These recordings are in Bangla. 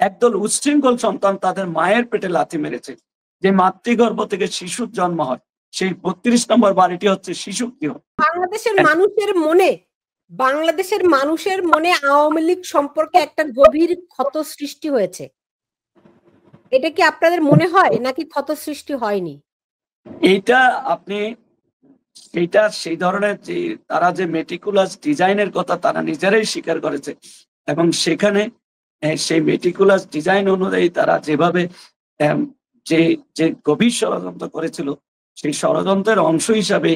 একদল উচ্ছৃঙ্খল সন্তান তাদের মায়ের পেটে লাথি মেরেছে। যে মাতৃগর্ভ থেকে শিশুর জন্ম হয়, সেই ৩২ নম্বর বাড়িটি হচ্ছে শিশু গৃহ। বাংলাদেশের মানুষের মনে আওয়ামী লীগ সম্পর্কে একটা গভীর ক্ষত সৃষ্টি হয়েছে। এটা কি আপনাদের মনে হয় নাকি ক্ষত সৃষ্টি হয়নি? এইটা আপনি সেই ধরনের যে তারা যে মেটিকুলাস ডিজাইনের কথা তারা নিজেরাই স্বীকার করেছে, এবং সেখানে সেই মেটিকুলাস ডিজাইন অনুযায়ী তারা যেভাবে যে যে গভীর ষড়যন্ত্র করেছিল, সেই ষড়যন্ত্রের অংশ হিসাবে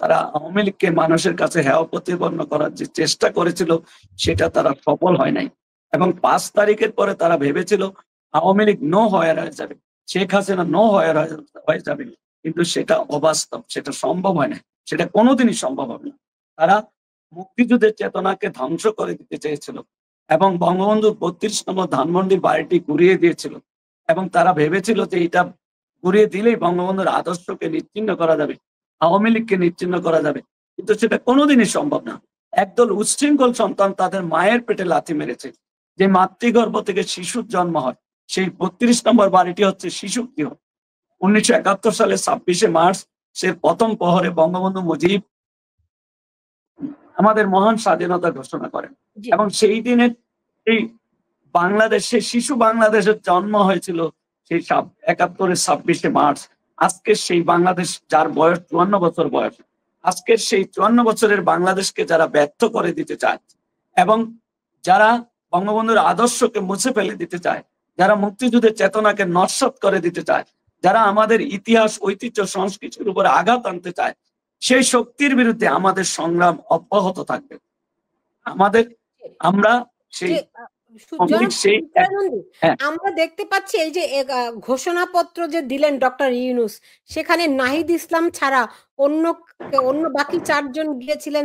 তারা আওয়ামী লীগকে মানুষের কাছে হেয় প্রতিপন্ন করার যে চেষ্টা করেছিল, সেটা তারা সফল হয় নাই। এবং 5 তারিখের পরে তারা ভেবেছিল আওয়ামী লীগ নো হয়ে যাবে, শেখ হাসিনা নো হয়ে যাবে, কিন্তু সেটা অবাস্তব, সেটা সম্ভব হয় না, সেটা কোনোদিনই সম্ভব হবে না। তারা মুক্তিযুদ্ধের চেতনাকে ধ্বংস করে দিতে চেয়েছিল এবং বঙ্গবন্ধুর ৩২ নম্বর ধানমন্ডির বাড়িটি ঘুরিয়ে দিয়েছিল, এবং তারা ভেবেছিল যে এটা ঘুরিয়ে দিলেই বঙ্গবন্ধুর আদর্শকে নিশ্চিহ্ন করা যাবে, আওয়ামী লীগকে নিশ্চিহ্ন করা যাবে, কিন্তু সেটা কোনোদিনই সম্ভব না। একদল উচ্ছৃঙ্খল সন্তান তাদের মায়ের পেটে লাথি মেরেছে। যে মাতৃগর্ভ থেকে শিশুর জন্ম হয়, সেই ৩২ নম্বর বাড়িটি হচ্ছে শিশু গৃহ। 1971 সালে 26শে মার্চ সে প্রথম প্রহরে বঙ্গবন্ধু মুজিব আমাদের মহান স্বাধীনতা ঘোষণা করেন, এবং সেই দিনের এই বাংলাদেশে শিশু বাংলাদেশের জন্ম হয়েছিল সেই 71-এর 26শে মার্চ। আজকের সেই বাংলাদেশ, যার বয়স 54 বছর বয়স, আজকের সেই 54 বছরের বাংলাদেশকে যারা ব্যর্থ করে দিতে চায় এবং যারা বঙ্গবন্ধুর আদর্শকে মুছে ফেলে দিতে চায়, যারা মুক্তিযুদ্ধের চেতনাকে নস্যাৎ করে দিতে চায়, যারা আমাদের ইতিহাস, ঐতিহ্য, সংস্কৃতির উপরে আঘাত আনতে চায়, সেই শক্তির বিরুদ্ধে আমাদের সংগ্রাম অব্যাহত থাকবে। আমরা সেই আমরা দেখতে পাচ্ছি এই যে ঘোষণাপত্র যে দিলেন ডক্টর ইউনূস, সেখানে নাহিদ ইসলাম ছাড়া অন্য বাকি 4 জন গিয়েছিলেন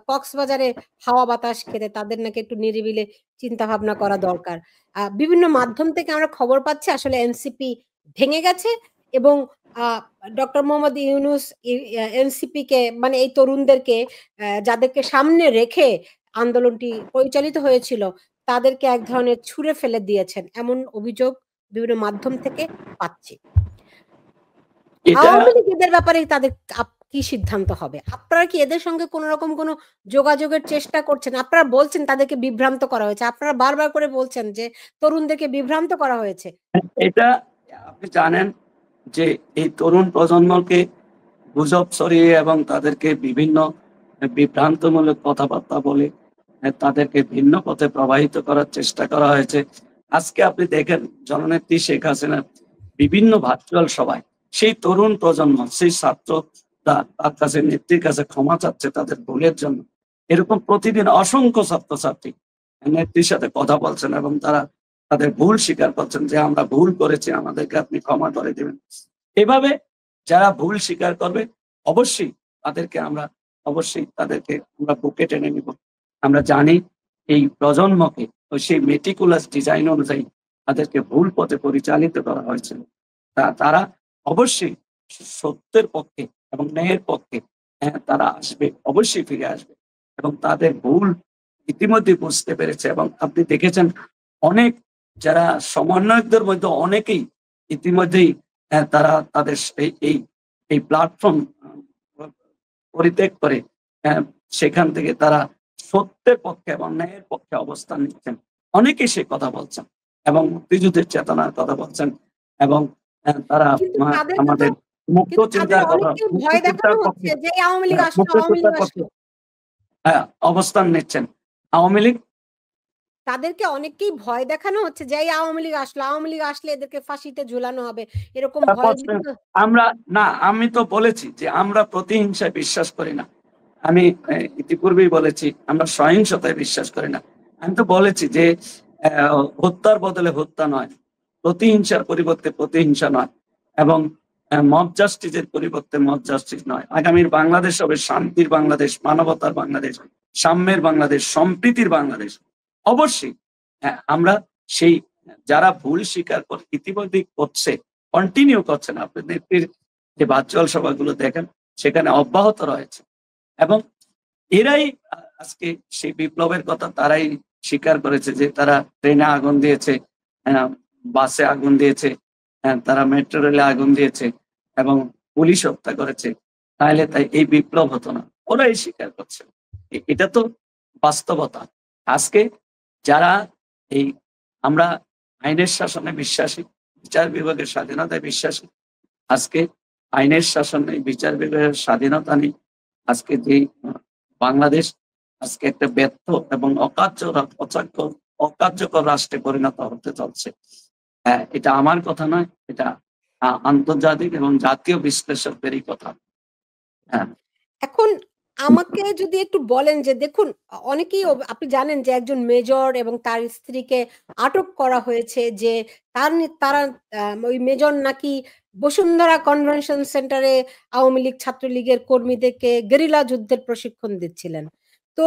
কক্সবাজারে হাওয়া বাতাস খেতে। তাদের নাকি একটু নিরিবিলে চিন্তা ভাবনা করা দরকার। বিভিন্ন মাধ্যম থেকে আমরা খবর পাচ্ছি আসলে এনসিপি ভেঙে গেছে এবং ডক্টর মোহাম্মদ ইউনূস এনসিপি কে, মানে এই তরুণদেরকে যাদেরকে সামনে রেখে আন্দোলনটি পরিচালিত হয়েছিল, তাদেরকে এক ধরনের ছুঁড়ে ফেলে দিয়েছেন, এমন অভিযোগ বিভিন্ন মাধ্যম থেকে পাচ্ছি। আওয়ামী লীগ এদের ব্যাপারে তাদের কি সিদ্ধান্ত হবে? আপনারা কি এদের সঙ্গে কোন রকম কোনো যোগাযোগের চেষ্টা করছেন? আপনারা বলছেন তাদেরকে বিভ্রান্ত করা হয়েছে, আপনারা বারবার করে বলছেন যে তরুণদেরকে বিভ্রান্ত করা হয়েছে। এটা আপনি জানেন যে এই তরুণ প্রজন্মকে গুজব ছড়িয়ে এবং তাদেরকে বিভিন্ন বিভ্রান্তমূলক কথাবার্তা বলে তাদেরকে ভিন্ন পথে প্রবাহিত করার চেষ্টা করা হয়েছে। আজকে আপনি দেখেন জননেত্রী শেখ হাসিনা বিভিন্ন ভার্চুয়াল সভায় সেই তরুণ প্রজন্ম, সেই ছাত্ররা তার কাছে, নেত্রীর কাছে ক্ষমা চাচ্ছে তাদের ভুলের জন্য। এরকম প্রতিদিন অসংখ্য ছাত্রছাত্রী নেত্রীর সাথে কথা বলছেন এবং তারা তাদের ভুল স্বীকার করছেন যে আমরা ভুল করেছি, আমাদেরকে আপনি ক্ষমা করে দেবেন। এভাবে যারা ভুল স্বীকার করবে অবশ্যই তাদেরকে আমরা বুকে টেনে নিব। আমরা জানি এই প্রজন্মকে সেই মেটিকুলাস ডিজাইন অনুযায়ী তাদেরকে ভুল পথে পরিচালিত করা হয়েছিল। তারা অবশ্যই সত্যের পক্ষে এবং ন্যায়ের পক্ষে তারা আসবে, অবশ্যই ফিরে আসবে, এবং তাদের ভুল ইতিমধ্যে বুঝতে পেরেছে। এবং আপনি দেখেছেন অনেক যারা সমন্বয়কদের মধ্যে অনেকেই ইতিমধ্যেই তারা তাদের এই প্ল্যাটফর্ম পরিত্যাগ করে সেখান থেকে তারা সত্যের পক্ষে এবং ন্যায়ের পক্ষে অবস্থান নিচ্ছেন। অনেকেই সে কথা বলছেন এবং মুক্তিযুদ্ধের চেতনার কথা বলছেন, এবং তারা আমাদের মুক্ত চিন্তার কথা, অবস্থান নিচ্ছেন। আওয়ামী লীগ, তাদেরকে অনেককেই ভয় দেখানো হচ্ছে যে আওয়ামী লীগ আসলে এদেরকে ফাঁসিতে ঝুলানো হবে, এরকম ভয়। আমি তো বলেছি যে আমরা প্রতিহিংসায় বিশ্বাস করি না। আমি ইতিপূর্বেই বলেছি আমরা সহিংসতায় বিশ্বাস করি না। আমি তো বলেছি যে হত্যার বদলে হত্যা নয়, প্রতিহিংসার পরিবর্তে প্রতিহিংসা নয়, এবং মব জাস্টিসের পরিবর্তে মব জাস্টিস নয়। আগামীর বাংলাদেশ হবে শান্তির বাংলাদেশ, মানবতার বাংলাদেশ, সাম্যের বাংলাদেশ, সম্প্রীতির বাংলাদেশ। অবশ্যই আমরা সেই যারা ভুল স্বীকার ইতিমধ্যে করছে, কন্টিনিউ করছেন, আপনি নেত্রীর যে ভার্চুয়াল সভাগুলো দেখেন সেখানে অব্যাহত রয়েছে, এবং এরাই আজকে সেই বিপ্লবের কথা তারাই স্বীকার করেছে যে তারা ট্রেনে আগুন দিয়েছে, বাসে আগুন দিয়েছে, তারা মেট্রো রেলে আগুন দিয়েছে এবং পুলিশ হত্যা করেছে, তাহলে তাই এই বিপ্লব হতো না। ওরাই স্বীকার করছে। এটা তো বাস্তবতা। আজকে যারা এই আমরা আইনের শাসনে বিশ্বাসী, বিচার বিভাগের স্বাধীনতায় বিশ্বাসী, আজকে আইনের শাসনে বিচার বিভাগের স্বাধীনতা নেই। আজকে যে বাংলাদেশ আজকে একটা ব্যর্থ এবং অকার্যকর রাষ্ট্রে পরিণত হতে চলছে। এটা আমার কথা নয়, এটা আন্তর্জাতিক এবং জাতীয় বিশ্লেষকদেরই কথা। হ্যাঁ। এখন আমাকে যদি একটু বলেন যে দেখুন অনেকেই আপনি জানেন যে একজন মেজর এবং তার স্ত্রীকে আটক করা হয়েছে যে তারা ওই মেজর নাকি বসুন্ধরা কনভেনশন সেন্টারে আওয়ামী লীগ ছাত্রলীগের কর্মীদেরকে গেরিলা যুদ্ধের প্রশিক্ষণ দিচ্ছিলেন। তো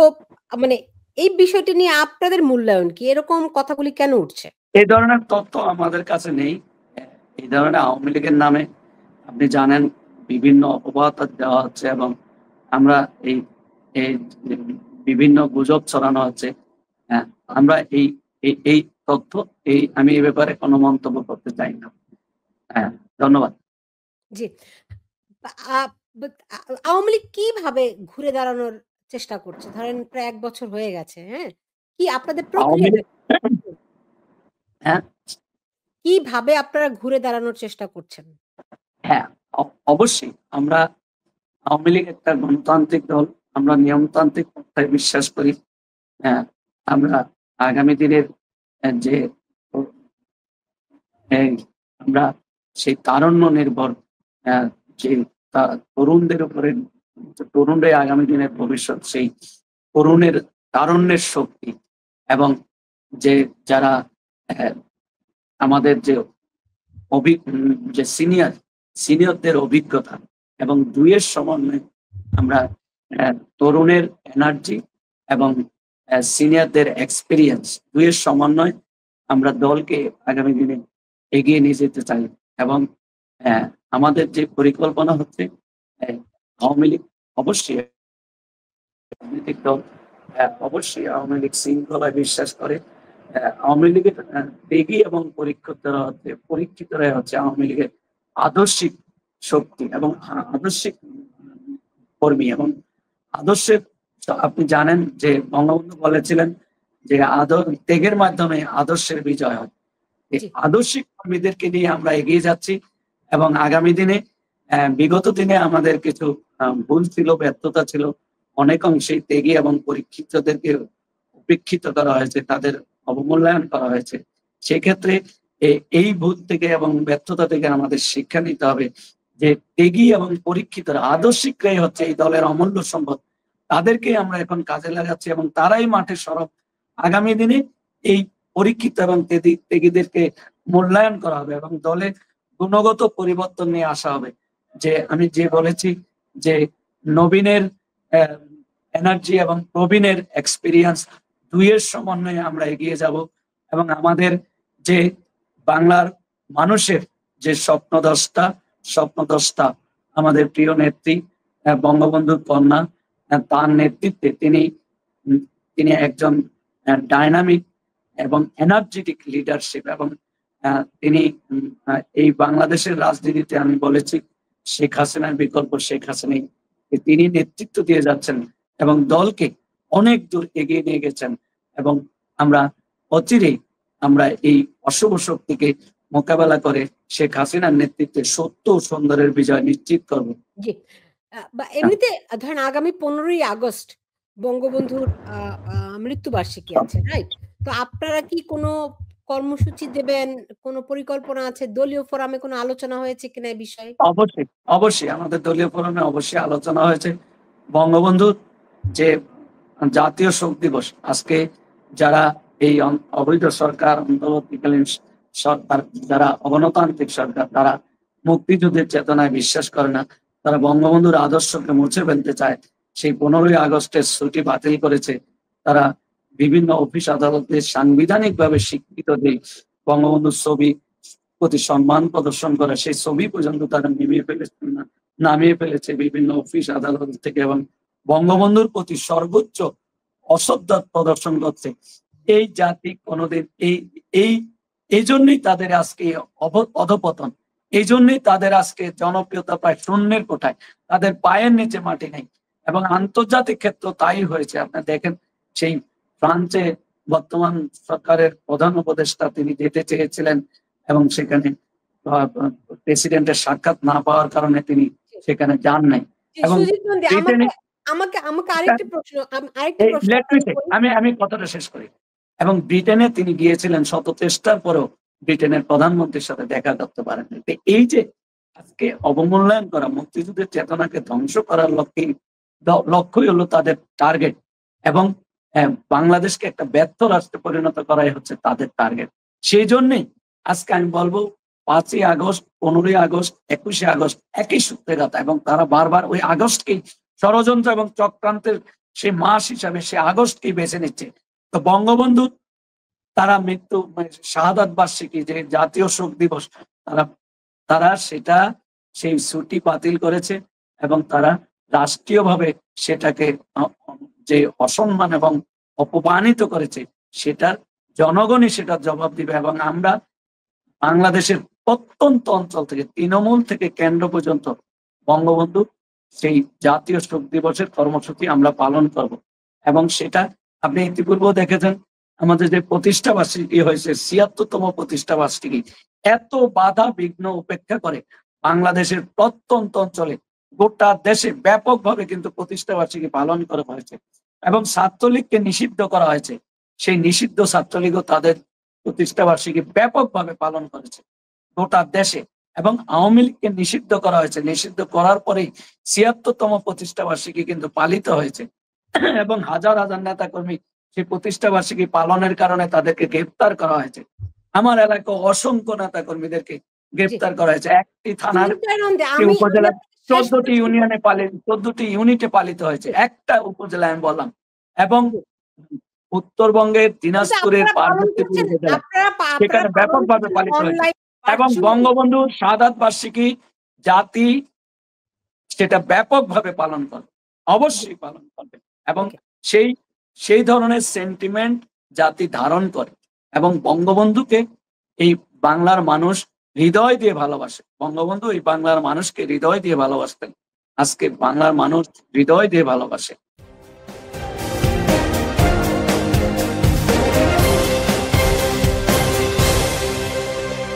মানে এই বিষয়টি নিয়ে আপনাদের মূল্যায়ন কি? এরকম কথাগুলি কেন উঠছে? এই ধরনের তথ্য আমাদের কাছে নেই। এই ধরনের আওয়ামী লীগের নামে আপনি জানেন বিভিন্ন অপবাদ দেওয়া হচ্ছে এবং আমরা এই বিভিন্ন গুজব ছড়ানো হচ্ছে। আমরা এই তথ্য আমি এই ব্যাপারে কোনো মন্তব্য করতে চাই না। হ্যাঁ, ধন্যবাদ। জি। আওয়ামী লীগ কিভাবে ঘুরে দাঁড়ানোর চেষ্টা করছে? ধরেন প্রায় ১ বছর হয়ে গেছে, হ্যাঁ? কি আপনাদের আওয়ামী প্রক্রিয়াটা লীগ হ্যাঁ, কিভাবে আপনারা ঘুরে দাঁড়ানোর চেষ্টা করছেন? হ্যাঁ, অবশ্যই আমরা আওয়ামী লীগ একটা গণতান্ত্রিক দল। আমরা নিয়মতান্ত্রিক পন্থায় বিশ্বাস করি। হ্যাঁ, আমরা আগামী দিনের যে আমরা সেই তারুণ্য নির্ভর যে তরুণদের উপরে, তরুণরাই আগামী দিনের ভবিষ্যৎ, সেই তরুণের তারুণ্যের শক্তি এবং যে যারা আমাদের যে সিনিয়রদের অভিজ্ঞতা এবং দুইয়ের সমন্বয়ে আমরা তরুণের এনার্জি এবং সিনিয়রদের এক্সপিরিয়েন্স দুইয়ের সমন্বয় আমরা দলকে আগামী দিনে এগিয়ে নিয়ে যেতে চাই এবং আমাদের যে পরিকল্পনা হচ্ছে আওয়ামী লীগ অবশ্যই রাজনৈতিক দল, অবশ্যই আওয়ামী লীগ শৃঙ্খলায় বিশ্বাস করে। আওয়ামী লীগের ত্যাগী এবং পরীক্ষিতরা হচ্ছে আওয়ামী লীগের আদর্শিক শক্তি এবং আদর্শিক কর্মী এবং আদর্শের আপনি জানেন যে বঙ্গবন্ধু বলেছিলেন যে ত্যাগের মাধ্যমে আদর্শের বিজয় হয়। আদর্শিক কর্মীদেরকে নিয়ে আমরা এগিয়ে যাচ্ছি এবং আগামী দিনে বিগত দিনে আমাদের কিছু ভুল ছিল, ব্যর্থতা ছিল, অনেক অংশেই ত্যাগী এবং পরীক্ষিতদেরকে উপেক্ষিত করা হয়েছে, তাদের অবমূল্যায়ন করা হয়েছে। সেক্ষেত্রে এই ভুল থেকে এবং ব্যর্থতা থেকে আমাদের শিক্ষা নিতে হবে যে ত্যাগী এবং পরীক্ষিতরা আদর্শিকরাই হচ্ছে এই দলের অমূল্য সম্পদ। তাদেরকে আমরা এখন কাজে লাগাচ্ছি এবং তারাই মাঠে সরব। আগামী দিনে এই পরীক্ষিত এবং ত্যাগীদেরকে মূল্যায়ন করা হবে এবং দলে গুণগত পরিবর্তন নিয়ে আসা হবে। যে আমি বলেছি যে নবীনের এনার্জি এবং প্রবীণের এক্সপিরিয়েন্স দুইয়ের সমন্বয়ে আমরা এগিয়ে যাব এবং আমাদের যে বাংলার মানুষের যে স্বপ্নদ্রষ্টা আমাদের প্রিয় নেত্রী বঙ্গবন্ধুর কন্যা, তার নেতৃত্বে তিনি একজন ডাইনামিক এবং এনার্জেটিক লিডারশিপ এবং তিনি এই বাংলাদেশের রাজনীতিতে আমি বলেছি শেখ হাসিনার বিকল্প শেখ হাসিনাই, তিনি নেতৃত্ব দিয়ে যাচ্ছেন এবং দলকে অনেক দূর এগিয়ে নিয়ে গেছেন এবং আমরা অচিরেই আমরা এই অশুভ শক্তিকে মোকাবেলা করে শেখ হাসিনার নেতৃত্বে সত্য ও সুন্দরের বিজয় নিশ্চিত করব। জি। এমনিতে ধরেন আগামী 15ই আগস্ট বঙ্গবন্ধুর মৃত্যুবার্ষিকী আছে, রাইট? তো আপনারা কি কোনো কর্মসূচি দেবেন? কোনো পরিকল্পনা আছে? দলীয় ফোরামে কোনো আলোচনা হয়েছে কিনা এই বিষয়ে? অবশ্যই আমাদের দলীয় ফোরামে অবশ্যই আলোচনা হয়েছে। বঙ্গবন্ধুর যে জাতীয় শোক দিবস, আজকে যারা এই অবৈধ সরকার, অন্তর্বর্তীকালীন সরকার, যারা অগণতান্ত্রিক সরকার, তারা মুক্তিযুদ্ধের চেতনায় বিশ্বাস করে না, তারা বঙ্গবন্ধুর আদর্শকে মুছে ফেলতে চায়, সেই 15ই আগস্টের ছুটি বাতিল করেছে। তারা বিভিন্ন অফিস আদালতে সাংবিধানিকভাবে স্বীকৃত যে বঙ্গবন্ধুর ছবি প্রতি সম্মান প্রদর্শন করে, সেই ছবি পর্যন্ত তারা নামিয়ে ফেলেছে বিভিন্ন অফিস আদালত থেকে এবং বঙ্গবন্ধুর প্রতি সর্বোচ্চ অশ্রদ্ধা প্রদর্শন করছে। এই জাতি কোনোদিন এই এই জন্যই তাদের আজকে অধপতন, এই জন্যই তাদের আজকে জনপ্রিয়তা প্রায় শূন্যের কোঠায়, তাদের পায়ের নিচে মাটি নেই। এবং আন্তর্জাতিক ক্ষেত্র তাই হয়েছে। আপনার দেখেন সেই ফ্রান্সে বর্তমান সরকারের প্রধান উপদেষ্টা তিনি যেতে চেয়েছিলেন এবং সেখানে প্রেসিডেন্টের সাক্ষাৎ না পাওয়ার কারণে তিনি সেখানে যান নাই। এবং ব্রিটেনে আমাকে আরেকটা প্রশ্ন আমি কথাটা শেষ করি। এবং ব্রিটেনে তিনি গিয়েছিলেন শত চেষ্টার পরেও ব্রিটেনের প্রধানমন্ত্রীর সাথে দেখা করতে পারেন। এই যে আজকে অবমূল্যায়ন করা, মুক্তিযুদ্ধের চেতনাকে ধ্বংস করার লক্ষ্যই হলো তাদের টার্গেট। এবং বাংলাদেশকে একটা ব্যর্থ রাষ্ট্রে পরিণত করাই হচ্ছে তাদের টার্গেট। সেই জন্যই আজকে আমি বলবো 5ই আগস্ট, 15ই আগস্ট, 21শে আগস্ট একই সূত্রে গাঁথা। এবং তারা বারবার ওই আগস্টকেই ষড়যন্ত্র এবং চক্রান্তের সেই মাস হিসাবে সে আগস্টকেই বেছে নিচ্ছে। তো বঙ্গবন্ধু তারা মৃত্যু শাহাদাত বার্ষিকী যে জাতীয় শোক দিবস, তারা সেটা সেই ছুটি বাতিল করেছে এবং তারা রাষ্ট্রীয়ভাবে সেটাকে যে অসম্মান এবং অপমানিত করেছে সেটার জনগণই সেটার জবাব দিবে। এবং আমরা বাংলাদেশের প্রত্যন্ত অঞ্চল থেকে তৃণমূল থেকে কেন্দ্র পর্যন্ত বঙ্গবন্ধু সেই জাতীয় শোক দিবসের কর্মসূচি আমরা পালন করব। এবং সেটা আপনি ইতিপূর্বেও দেখেছেন আমাদের যে প্রতিষ্ঠা বার্ষিকী হয়েছে, ৭৬তম প্রতিষ্ঠা বার্ষিকী, এত বাধা বিঘ্ন উপেক্ষা করে বাংলাদেশের প্রত্যন্ত অঞ্চলে গোটা দেশে ব্যাপকভাবে কিন্তু প্রতিষ্ঠা বার্ষিকী পালন করা হয়েছে। এবং ছাত্রলীগকে নিষিদ্ধ করা হয়েছে, সেই নিষিদ্ধ ছাত্রলীগও তাদের প্রতিষ্ঠা বার্ষিকী ব্যাপকভাবে পালন করেছে গোটা দেশে। এবং আওয়ামী লীগকে নিষিদ্ধ করা হয়েছে, নিষিদ্ধ করার পরেই ৭৬তম প্রতিষ্ঠা বার্ষিকী কিন্তু পালিত হয়েছে। এবং হাজার হাজার নেতা কর্মী সেই প্রতিষ্ঠা বার্ষিকী পালনের কারণে তাদেরকে গ্রেপ্তার করা হয়েছে। আমার এলাকায় অসংখ্য নেতা কর্মীদেরকে গ্রেপ্তার করা হয়েছে। একটি থানার উপজেলা 14টি ইউনিয়নে 14টি ইউনিটে পালিত হয়েছে, একটা উপজেলায় আমি বললাম। এবং উত্তরবঙ্গের দিনাজপুরের পার্বতীপুর উপজেলা সেখানে ব্যাপকভাবে পালিত হয়েছে। এবং বঙ্গবন্ধুর শাহাদাত বার্ষিকী জাতি সেটা ব্যাপকভাবে পালন করবে, অবশ্যই পালন করবে। এবং সেই ধরনের সেন্টিমেন্ট জাতি ধারণ করে। এবং বঙ্গবন্ধুকে এই বাংলার মানুষ হৃদয় দিয়ে ভালোবাসে। বঙ্গবন্ধু এই বাংলার মানুষকে হৃদয় দিয়ে ভালোবাসতেন, আজকে বাংলার মানুষ হৃদয় দিয়ে ভালোবাসে।